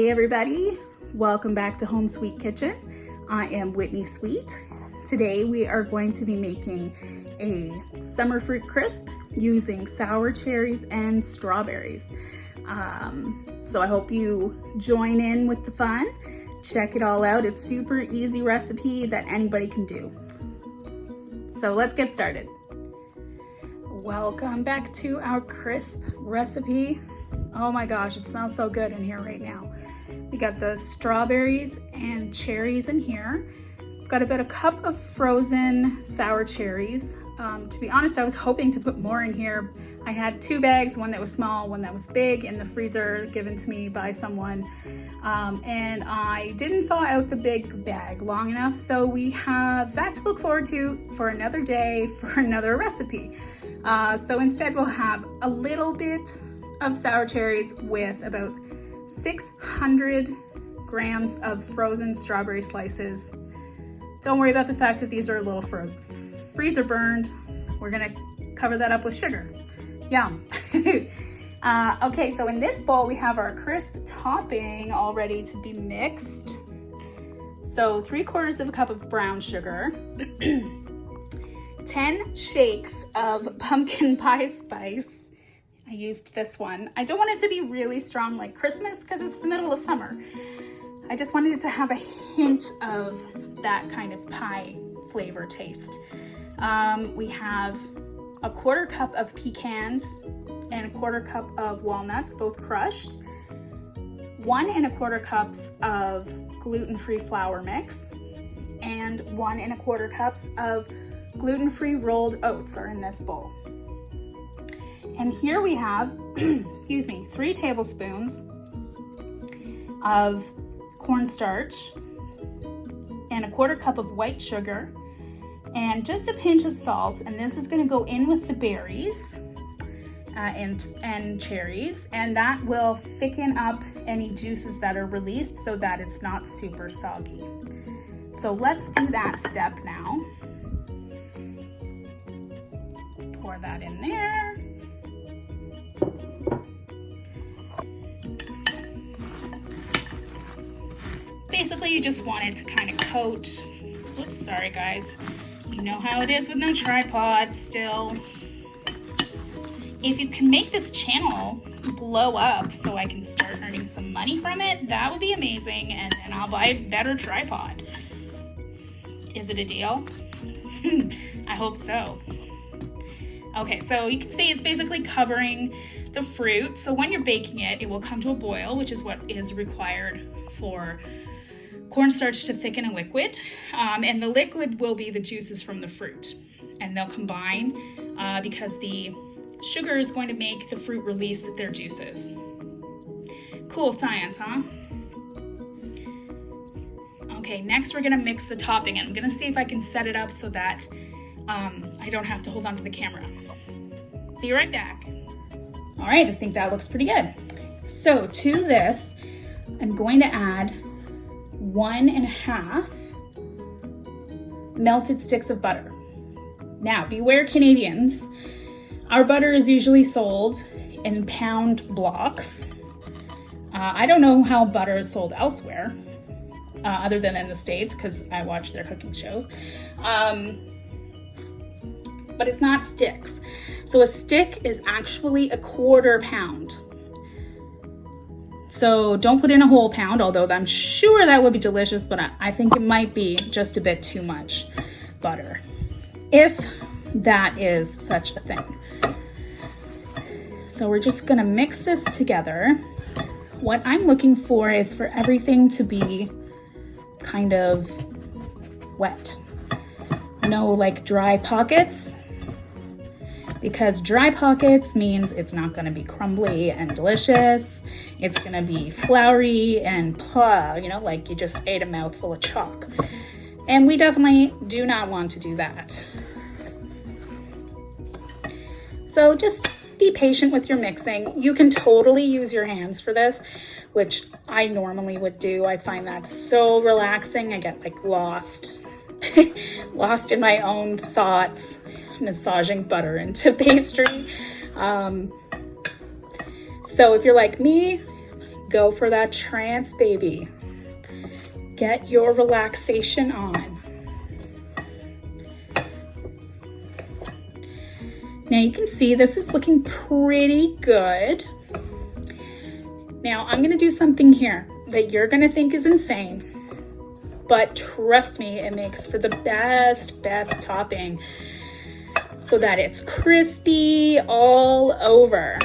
Hey everybody, welcome back to Home.SweetKitchen. I am Whitney Sweet. Today we are going to be making a summer fruit crisp using sour cherries and strawberries. So I hope you join in with the fun. Check it all out. It's super easy recipe that anybody can do. So let's get started. Welcome back to our crisp recipe. Oh my gosh, it smells so good in here right now. We got the strawberries and cherries in here. We've got about a cup of frozen sour cherries. To be honest, I was hoping to put more in here. I had 2 bags, one that was small, one that was big in the freezer given to me by someone. And I didn't thaw out the big bag long enough, so we have that to look forward to for another day, for another recipe. So instead we'll have a little bit of sour cherries with about 600 grams of frozen strawberry slices. Don't worry about the fact that these are a little freezer burned. We're gonna cover that up with sugar. Yum. Okay, so in this bowl we have our crisp topping all ready to be mixed. So 3/4 of a cup of brown sugar, 10 shakes of pumpkin pie spice. I used this one. I don't want it to be really strong like Christmas because it's the middle of summer. I just wanted it to have a hint of that kind of pie flavor taste. We have a 1/4 cup of pecans and a 1/4 cup of walnuts, both crushed. 1 1/4 cups of gluten-free flour mix, and 1 1/4 cups of gluten-free rolled oats are in this bowl. And here we have, 3 tablespoons of cornstarch and a 1/4 cup of white sugar and just a pinch of salt. And this is going to go in with the berries and cherries, and that will thicken up any juices that are released so that it's not super soggy. So let's do that step now. Let's pour that in there. Basically, you just want it to kind of coat. Oops, sorry guys. You know how it is with no tripod still. If you can make this channel blow up so I can start earning some money from it, that would be amazing, and then I'll buy a better tripod. Is it a deal? I hope so. Okay, so you can see it's basically covering the fruit. So when you're baking it, it will come to a boil, which is what is required for cornstarch to thicken a liquid. And the liquid will be the juices from the fruit. And they'll combine because the sugar is going to make the fruit release their juices. Cool science, huh? Okay, next we're gonna mix the topping, and I'm gonna see if I can set it up so that I don't have to hold on to the camera. Be right back. All right, I think that looks pretty good. So to this, I'm going to add 1 1/2 melted sticks of butter. Now, beware Canadians. Our butter is usually sold in pound blocks. I don't know how butter is sold elsewhere, other than in the States, because I watch their cooking shows. But it's not sticks. So a stick is actually a 1/4 pound. So don't put in a whole pound, although I'm sure that would be delicious, but I think it might be just a bit too much butter, if that is such a thing. So we're just gonna mix this together. What I'm looking for is for everything to be kind of wet. No like dry pockets, because dry pockets means it's not gonna be crumbly and delicious. It's gonna be floury and like you just ate a mouthful of chalk. And we definitely do not want to do that. So just be patient with your mixing. You can totally use your hands for this, which I normally would do. I find that so relaxing. I get like lost in my own thoughts, massaging butter into pastry. So if you're like me, Go for that trance, baby. Get your relaxation on. Now you can see this is looking pretty good. Now I'm gonna do something here that you're gonna think is insane, but trust me, it makes for the best topping so that it's crispy all over.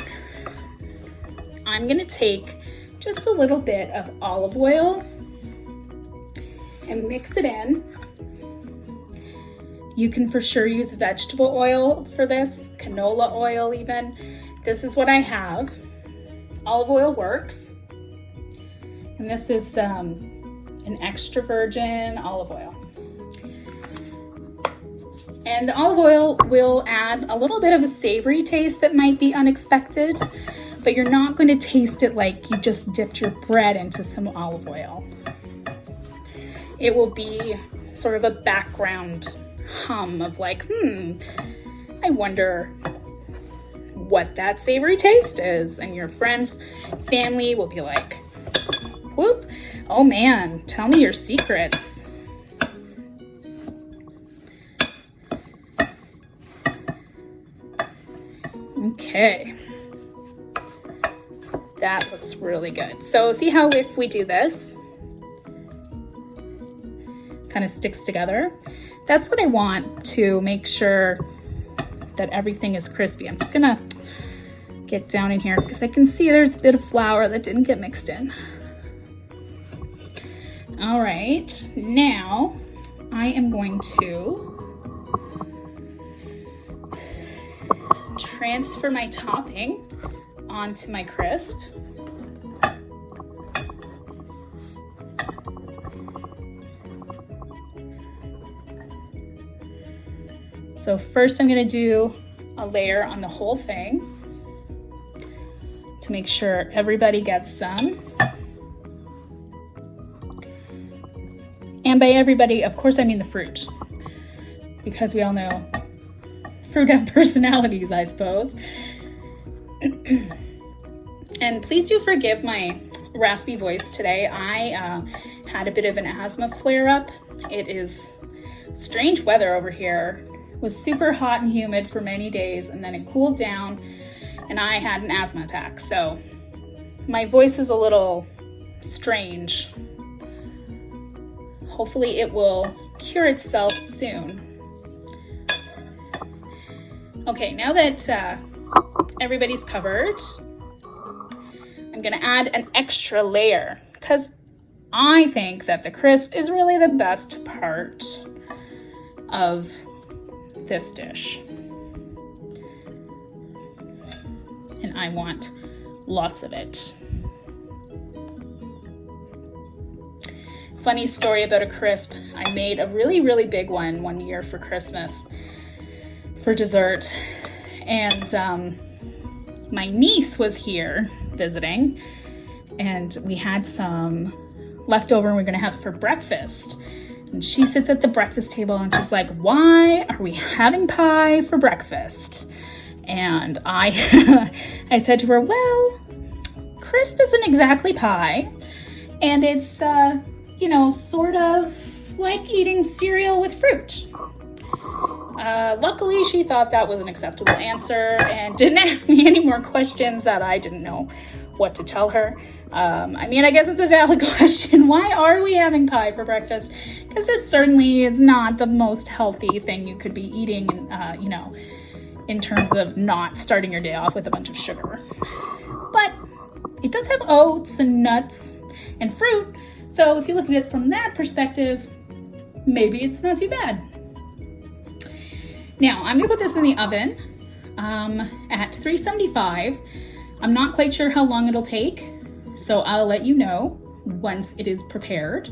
I'm gonna take just a little bit of olive oil and mix it in. You can for sure use vegetable oil for this, canola oil even. This is what I have. Olive oil works. And this is an extra virgin olive oil. And the olive oil will add a little bit of a savory taste that might be unexpected, but you're not going to taste it like you just dipped your bread into some olive oil. It will be sort of a background hum of like, I wonder what that savory taste is. And your friends, family will be like, whoop, oh man, tell me your secrets. Okay. That looks really good. So see how if we do this, kind of sticks together? That's what I want to make sure that everything is crispy. I'm just gonna get down in here because I can see there's a bit of flour that didn't get mixed in. All right, now I am going to transfer my topping onto my crisp. So first I'm gonna do a layer on the whole thing to make sure everybody gets some. And by everybody, of course I mean the fruit, because we all know fruit have personalities, I suppose. And please do forgive my raspy voice today. I had a bit of an asthma flare-up. It is strange weather over here. It was super hot and humid for many days, and then it cooled down and I had an asthma attack. So my voice is a little strange. Hopefully it will cure itself soon. Okay, now that everybody's covered, I'm gonna add an extra layer because I think that the crisp is really the best part of this dish. And I want lots of it. Funny story about a crisp. I made a really big one year for Christmas for dessert. And my niece was here visiting and we had some leftover and we're gonna have it for breakfast. And she sits at the breakfast table and she's like, why are we having pie for breakfast? And I said to her, well, crisp isn't exactly pie. And it's, you know, sort of like eating cereal with fruit. Luckily, she thought that was an acceptable answer and didn't ask me any more questions that I didn't know what to tell her. I mean, I guess it's a valid question. Why are we having pie for breakfast? Because this certainly is not the most healthy thing you could be eating, you know, in terms of not starting your day off with a bunch of sugar. But it does have oats and nuts and fruit. So if you look at it from that perspective, maybe it's not too bad. Now, I'm gonna put this in the oven at 375. I'm not quite sure how long it'll take, so I'll let you know once it is prepared.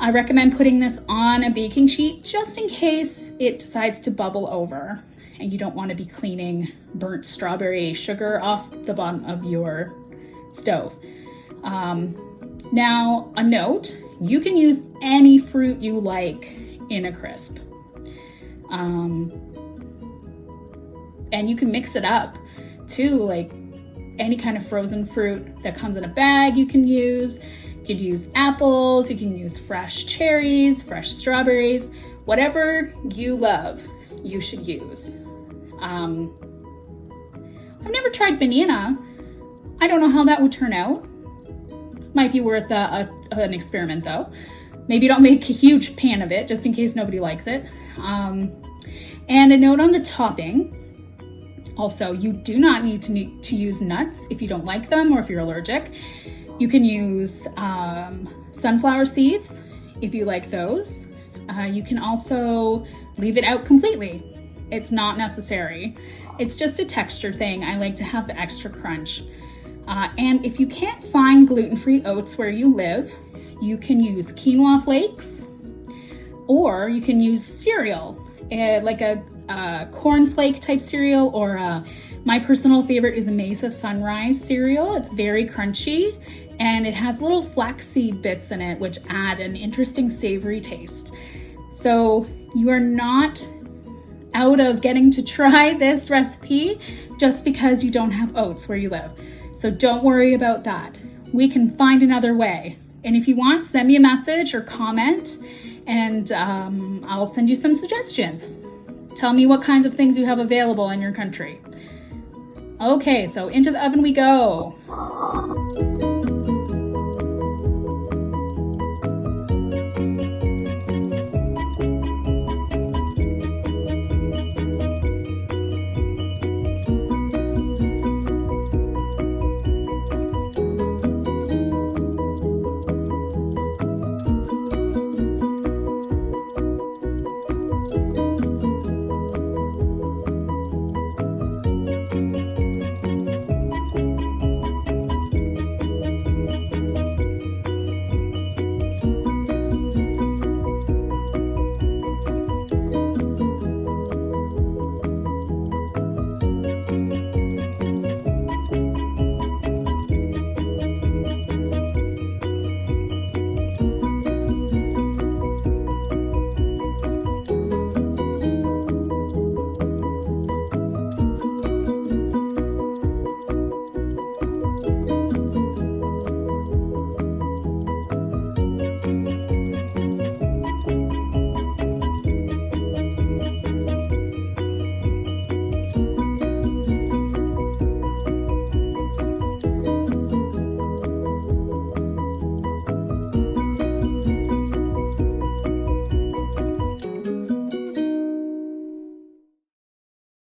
I recommend putting this on a baking sheet just in case it decides to bubble over and you don't want to be cleaning burnt strawberry sugar off the bottom of your stove. Now, a note, you can use any fruit you like in a crisp. And you can mix it up too, like any kind of frozen fruit that comes in a bag you can use. You can use apples, you can use fresh cherries, fresh strawberries, whatever you love, you should use. I've never tried banana. I don't know how that would turn out. Might be worth an experiment though. Maybe don't make a huge pan of it just in case nobody likes it. And a note on the topping. Also, you do not need to use nuts if you don't like them or if you're allergic. You can use sunflower seeds if you like those. You can also leave it out completely. It's not necessary. It's just a texture thing. I like to have the extra crunch. And if you can't find gluten-free oats where you live, you can use quinoa flakes, or you can use cereal, like a cornflake type cereal, or my personal favorite is a Mesa Sunrise cereal. It's very crunchy and it has little flaxseed bits in it, which add an interesting savory taste. So you are not out of getting to try this recipe just because you don't have oats where you live. So don't worry about that. We can find another way. And if you want, send me a message or comment and I'll send you some suggestions. Tell me what kinds of things you have available in your country. Okay, so into the oven we go.